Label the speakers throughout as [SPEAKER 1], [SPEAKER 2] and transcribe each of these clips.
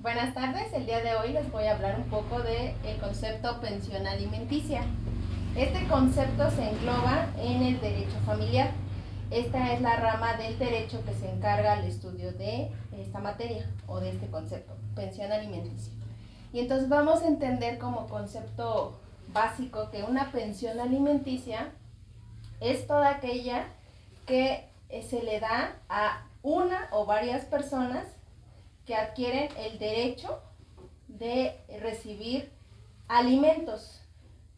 [SPEAKER 1] Buenas tardes, el día de hoy les voy a hablar un poco del concepto pensión alimenticia. Este concepto se engloba en el derecho familiar. Esta es la rama del derecho que se encarga al estudio de esta materia o de este concepto, pensión alimenticia. Y entonces vamos a entender como concepto básico que una pensión alimenticia es toda aquella que se le da a una o varias personas que adquieren el derecho de recibir alimentos.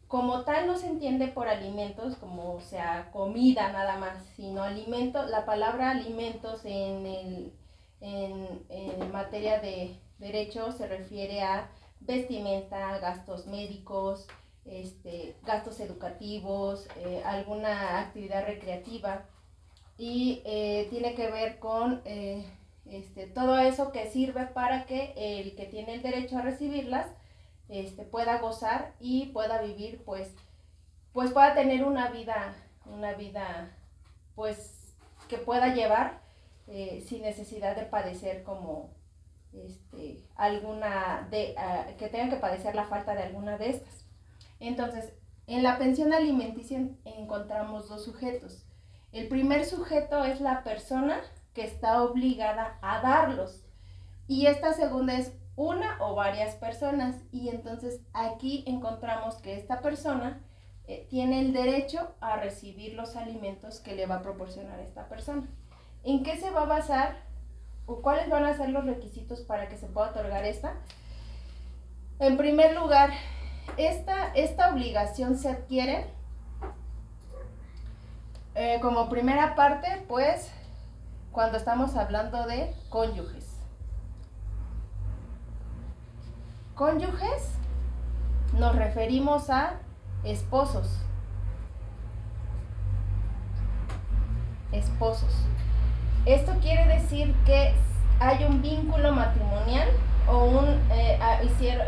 [SPEAKER 1] Como tal no se entiende por alimentos como sea comida nada más, sino alimento. La palabra alimentos en materia de derecho se refiere a vestimenta, gastos médicos, gastos educativos, alguna actividad recreativa y tiene que ver con todo eso que sirve para que el que tiene el derecho a recibirlas pueda gozar y pueda vivir, pues pueda tener una vida pues que pueda llevar sin necesidad de padecer como que tenga que padecer la falta de alguna de estas. Entonces, en la pensión alimenticia encontramos dos sujetos. El primer sujeto es la persona que está obligada a darlos. Y esta segunda es una o varias personas. Y entonces aquí encontramos que esta persona tiene el derecho a recibir los alimentos que le va a proporcionar esta persona. ¿En qué se va a basar o cuáles van a ser los requisitos para que se pueda otorgar esta? En primer lugar, esta obligación se adquiere como primera parte, pues, cuando estamos hablando de cónyuges. Cónyuges nos referimos a esposos. Esto quiere decir que hay un vínculo matrimonial o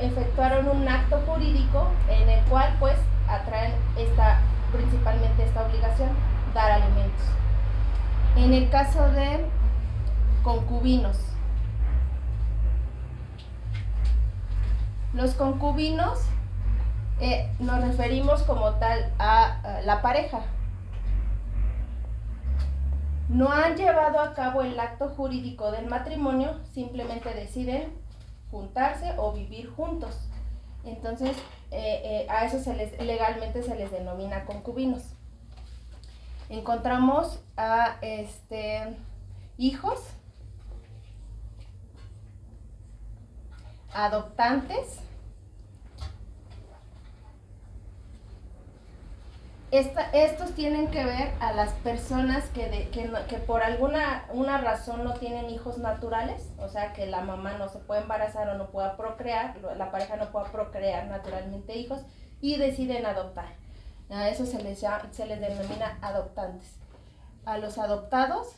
[SPEAKER 1] efectuaron un acto jurídico en el cual pues atraen principalmente esta obligación, dar alimentos. En el caso de concubinos, los concubinos nos referimos como tal a la pareja. No han llevado a cabo el acto jurídico del matrimonio, simplemente deciden juntarse o vivir juntos. Entonces, a eso legalmente se les denomina concubinos. Encontramos a hijos, adoptantes. Estos tienen que ver a las personas que por una razón no tienen hijos naturales, o sea que la mamá no se puede embarazar o no pueda procrear, la pareja no pueda procrear naturalmente hijos y deciden adoptar. A eso se les denomina adoptantes. A los adoptados,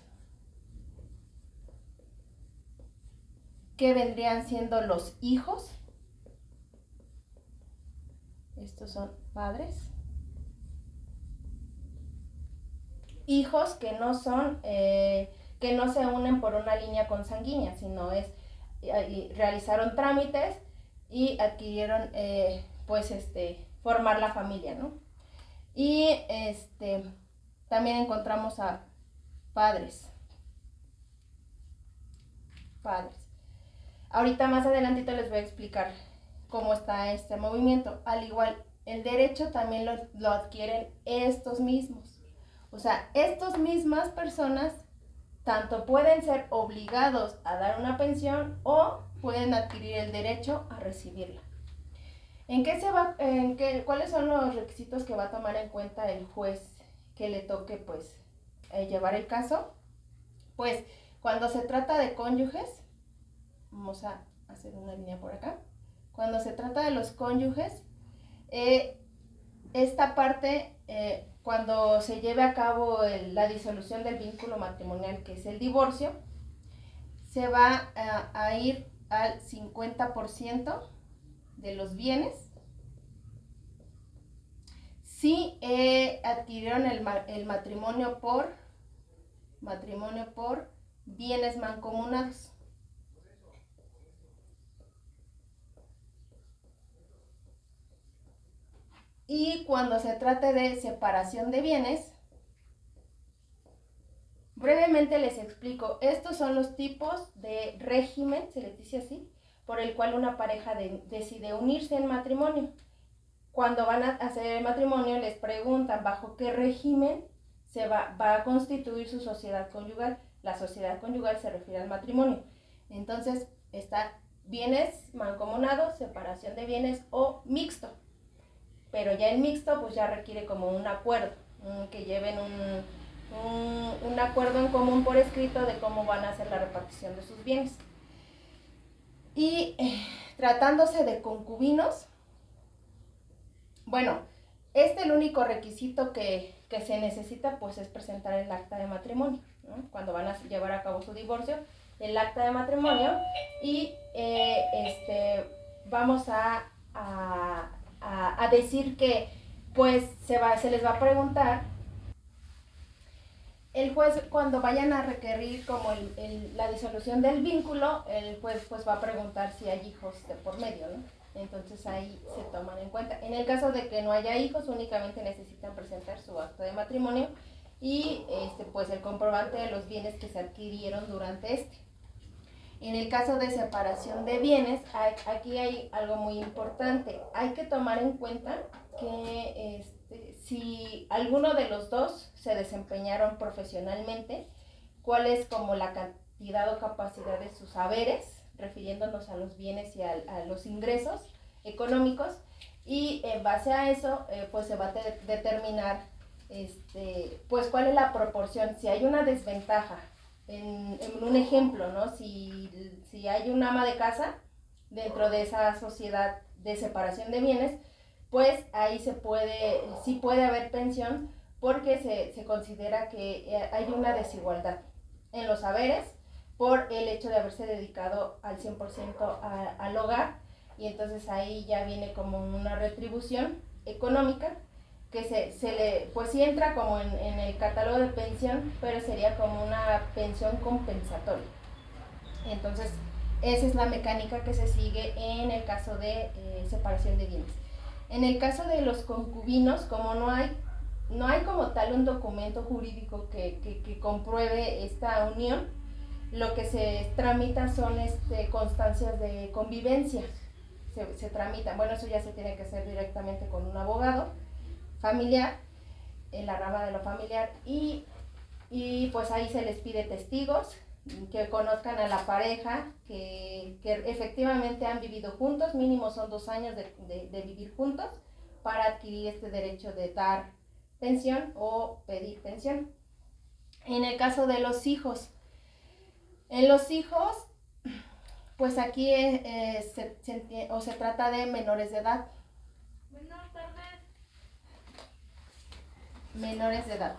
[SPEAKER 1] que vendrían siendo los hijos, estos son padres. Hijos que no se unen por una línea consanguínea, sino realizaron trámites y adquirieron formar la familia, ¿no? Y también encontramos a padres. Ahorita más adelantito les voy a explicar cómo está este movimiento. Al igual, el derecho también lo adquieren estos mismos. O sea, estas mismas personas tanto pueden ser obligados a dar una pensión o pueden adquirir el derecho a recibirla. ¿Cuáles son los requisitos que va a tomar en cuenta el juez que le toque pues llevar el caso? Pues cuando se trata de cónyuges, vamos a hacer una línea por acá. Cuando se trata de los cónyuges, esta parte, cuando se lleve a cabo la disolución del vínculo matrimonial, que es el divorcio, se va a ir al 50% de los bienes. Si adquirieron el matrimonio por bienes mancomunados. Y cuando se trate de separación de bienes, brevemente les explico, estos son los tipos de régimen, se les dice así, por el cual una pareja decide unirse en matrimonio. Cuando van a hacer el matrimonio les preguntan bajo qué régimen se va a constituir su sociedad conyugal. La sociedad conyugal se refiere al matrimonio. Entonces está bienes mancomunados, separación de bienes o mixto. Pero ya el mixto pues ya requiere como un acuerdo, que lleven un acuerdo en común por escrito de cómo van a hacer la repartición de sus bienes. Y tratándose de concubinos, bueno, el único requisito que se necesita pues es presentar el acta de matrimonio, ¿no? Cuando van a llevar a cabo su divorcio, el acta de matrimonio y vamos a decir que pues se les va a preguntar. El juez, cuando vayan a requerir como la disolución del vínculo, el juez pues va a preguntar si hay hijos de por medio, ¿no? Entonces ahí se toman en cuenta. En el caso de que no haya hijos, únicamente necesitan presentar su acta de matrimonio y pues el comprobante de los bienes que se adquirieron durante En el caso de separación de bienes, aquí hay algo muy importante. Hay que tomar en cuenta que si alguno de los dos se desempeñaron profesionalmente, cuál es como la cantidad o capacidad de sus haberes, refiriéndonos a los bienes y a los ingresos económicos, y en base a eso pues se va a determinar pues cuál es la proporción. Si hay una desventaja, en un ejemplo, ¿no? Si hay un ama de casa dentro de esa sociedad de separación de bienes, pues ahí sí puede haber pensión, porque se considera que hay una desigualdad en los saberes por el hecho de haberse dedicado al 100% al hogar, y entonces ahí ya viene como una retribución económica que pues sí entra como en el catálogo de pensión, pero sería como una pensión compensatoria. Entonces esa es la mecánica que se sigue en el caso de separación de bienes. En el caso de los concubinos, como no hay como tal un documento jurídico que compruebe esta unión, lo que se tramita son constancias de convivencia. Se tramitan, bueno, eso ya se tiene que hacer directamente con un abogado familiar, en la rama de lo familiar, y pues ahí se les pide testigos que conozcan a la pareja, que efectivamente han vivido juntos, mínimo son 2 años de vivir juntos para adquirir este derecho de dar pensión o pedir pensión. En el caso de los hijos, pues aquí se trata de menores de edad. Menores de edad.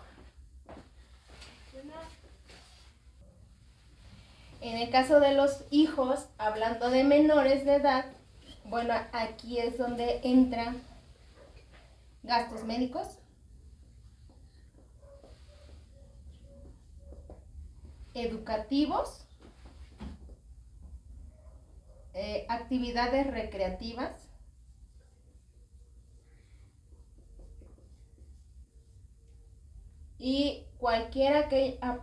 [SPEAKER 1] En el caso de los hijos, hablando de menores de edad, bueno, aquí es donde entran gastos médicos, educativos, actividades recreativas, y cualquier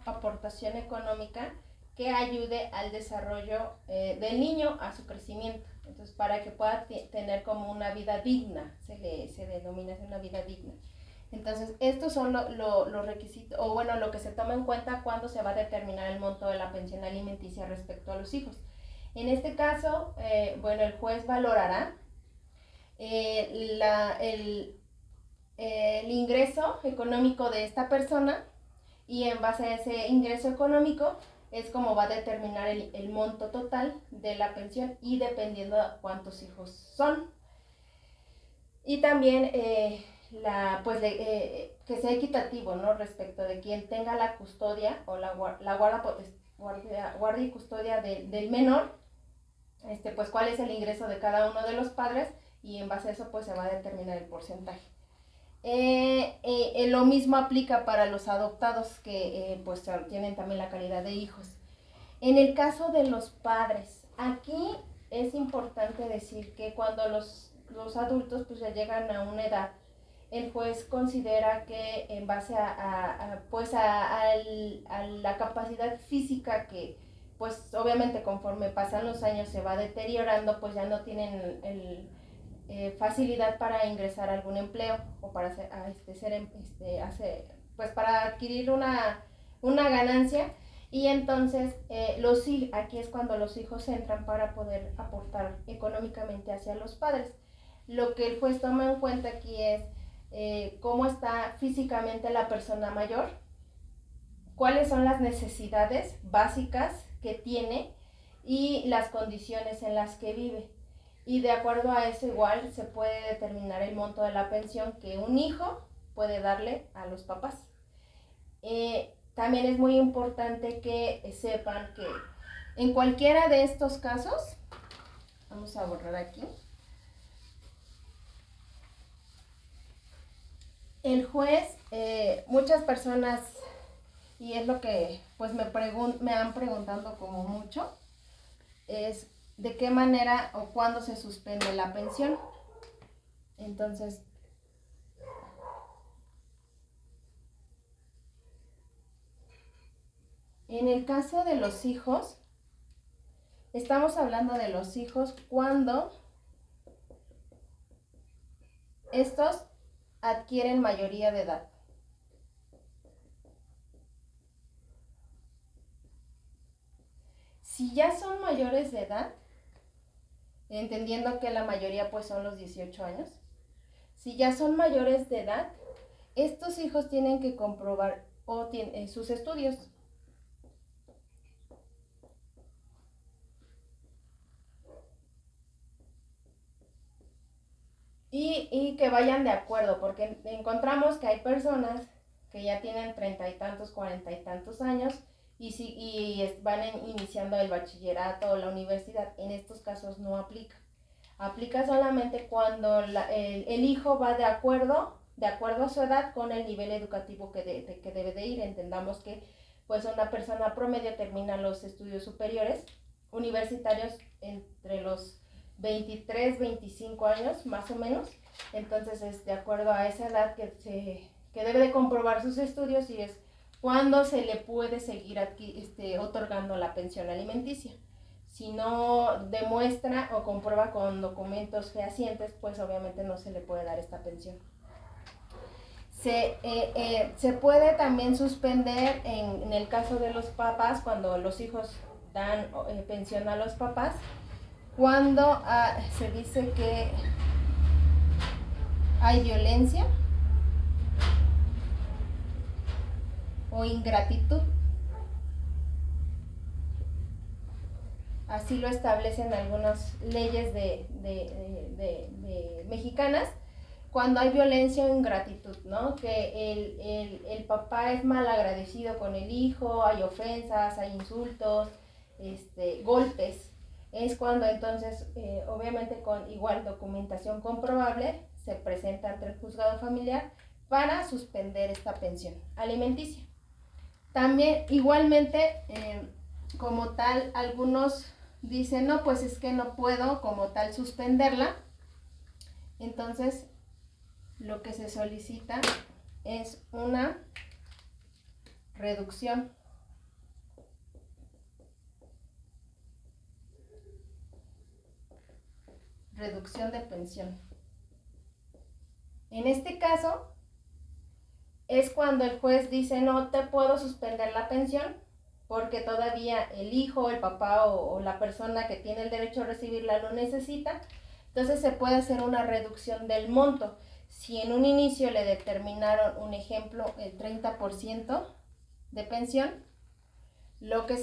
[SPEAKER 1] aportación económica que ayude al desarrollo del niño, a su crecimiento. Entonces, para que pueda tener como una vida digna, se denomina una vida digna. Entonces, estos son los requisitos, o bueno, lo que se toma en cuenta cuando se va a determinar el monto de la pensión alimenticia respecto a los hijos. En este caso, bueno, el juez valorará el ingreso económico de esta persona, y en base a ese ingreso económico es como va a determinar el monto total de la pensión, y dependiendo de cuántos hijos son. Y también que sea equitativo, ¿no? Respecto de quien tenga la custodia o la guardia y custodia del menor, pues cuál es el ingreso de cada uno de los padres, y en base a eso pues se va a determinar el porcentaje. Lo mismo aplica para los adoptados, que pues tienen también la calidad de hijos. En el caso de los padres, aquí es importante decir que cuando los adultos pues ya llegan a una edad el juez considera que en base a la capacidad física que pues obviamente conforme pasan los años se va deteriorando, pues ya no tienen facilidad para ingresar a algún empleo o para pues para adquirir una ganancia, y entonces aquí es cuando los hijos entran para poder aportar económicamente hacia los padres. Lo que el juez toma en cuenta aquí es cómo está físicamente la persona mayor, cuáles son las necesidades básicas que tiene y las condiciones en las que vive. Y de acuerdo a eso igual se puede determinar el monto de la pensión que un hijo puede darle a los papás. También es muy importante que sepan que en cualquiera de estos casos, vamos a borrar aquí, el juez, muchas personas, y es lo que pues me han preguntado como mucho, es de qué manera o cuándo se suspende la pensión. Entonces, en el caso de los hijos, estamos hablando de los hijos cuando estos adquieren mayoría de edad. Si ya son mayores de edad, entendiendo que la mayoría pues son los 18 años, si ya son mayores de edad, estos hijos tienen que comprobar sus estudios. Y que vayan de acuerdo, porque encontramos que hay personas que ya tienen 30 y tantos, 40 y tantos años y van iniciando el bachillerato o la universidad. En estos casos no aplica. Aplica solamente cuando el hijo va de acuerdo a su edad con el nivel educativo que debe de ir. Entendamos que pues una persona promedio termina los estudios superiores universitarios entre los 23, 25 años más o menos. Entonces es de acuerdo a esa edad que debe de comprobar sus estudios y es cuando se le puede seguir otorgando la pensión alimenticia. Si no demuestra o comprueba con documentos fehacientes, pues obviamente no se le puede dar esta pensión. Se puede también suspender en el caso de los papás, cuando los hijos dan pensión a los papás, cuando se dice que hay violencia o ingratitud. Así lo establecen algunas leyes de mexicanas, cuando hay violencia o ingratitud, ¿no? Que el papá es mal agradecido con el hijo, hay ofensas, hay insultos, golpes. Es cuando entonces, obviamente con igual documentación comprobable, se presenta ante el juzgado familiar para suspender esta pensión alimenticia. También, igualmente, como tal, algunos dicen, no, pues es que no puedo como tal suspenderla. Entonces, lo que se solicita es una reducción. Reducción de pensión. En este caso, es cuando el juez dice, no te puedo suspender la pensión porque todavía el hijo, el papá o la persona que tiene el derecho a recibirla lo necesita. Entonces se puede hacer una reducción del monto. Si en un inicio le determinaron, un ejemplo, el 30% de pensión, lo que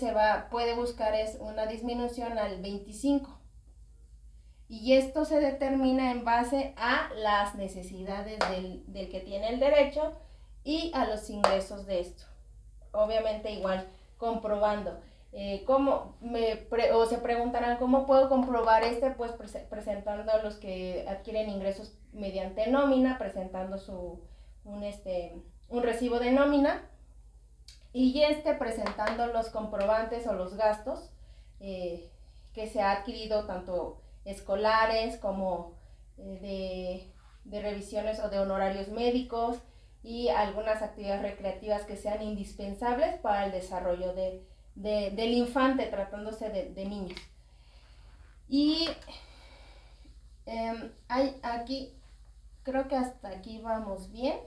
[SPEAKER 1] puede buscar es una disminución al 25%. Y esto se determina en base a las necesidades del que tiene el derecho y a los ingresos de esto. Obviamente igual comprobando. Se preguntarán, ¿cómo puedo comprobar pues presentando a los que adquieren ingresos mediante nómina, presentando un recibo de nómina y presentando los comprobantes o los gastos que se ha adquirido tanto escolares como de revisiones o de honorarios médicos y algunas actividades recreativas que sean indispensables para el desarrollo del infante, tratándose de niños. Y hay aquí, creo que hasta aquí vamos bien.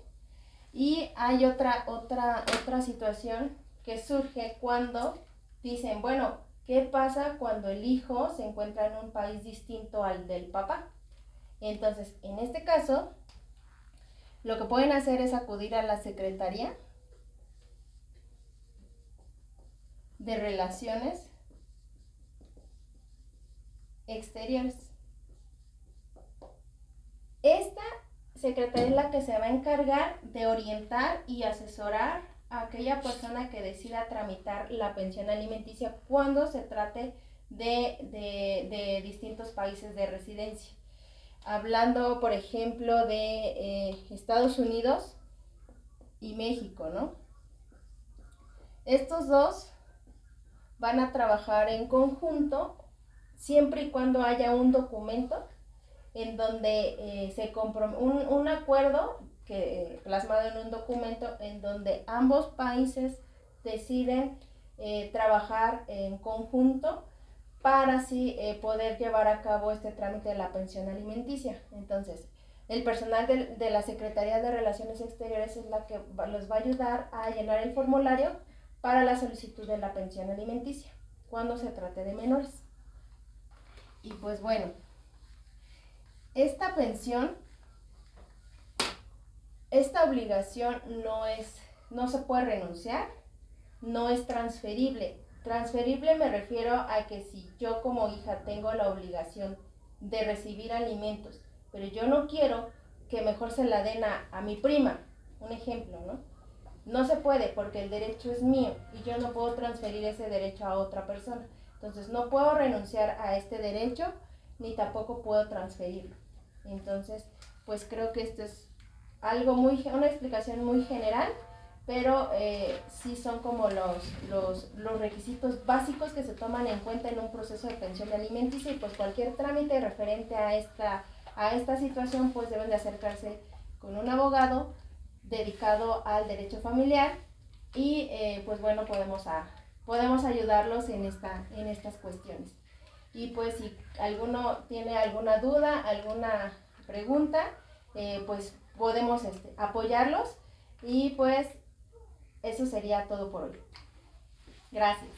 [SPEAKER 1] Y hay otra situación que surge cuando dicen, bueno, ¿qué pasa cuando el hijo se encuentra en un país distinto al del papá? Entonces, en este caso, lo que pueden hacer es acudir a la Secretaría de Relaciones Exteriores. Esta secretaría es la que se va a encargar de orientar y asesorar a aquella persona que decida tramitar la pensión alimenticia cuando se trate de distintos países de residencia. Hablando, por ejemplo, de Estados Unidos y México, ¿no? Estos dos van a trabajar en conjunto siempre y cuando haya un documento en donde un acuerdo plasmado en un documento en donde ambos países deciden trabajar en conjunto para así poder llevar a cabo este trámite de la pensión alimenticia. Entonces, el personal de la Secretaría de Relaciones Exteriores es la que los va a ayudar a llenar el formulario para la solicitud de la pensión alimenticia cuando se trate de menores. Y pues bueno, esta pensión, esta obligación no se puede renunciar, no es transferible. Transferible me refiero a que si yo como hija tengo la obligación de recibir alimentos, pero yo no quiero, que mejor se la den a mi prima, un ejemplo, ¿no? No se puede porque el derecho es mío y yo no puedo transferir ese derecho a otra persona. Entonces no puedo renunciar a este derecho ni tampoco puedo transferirlo. Entonces, pues creo que esto es una explicación muy general, pero sí son como los requisitos básicos que se toman en cuenta en un proceso de pensión alimenticia, y pues cualquier trámite referente a esta situación pues deben de acercarse con un abogado dedicado al derecho familiar y pues bueno, podemos ayudarlos en estas cuestiones. Y pues si alguno tiene alguna duda, alguna pregunta, pues podemos apoyarlos, y pues eso sería todo por hoy. Gracias.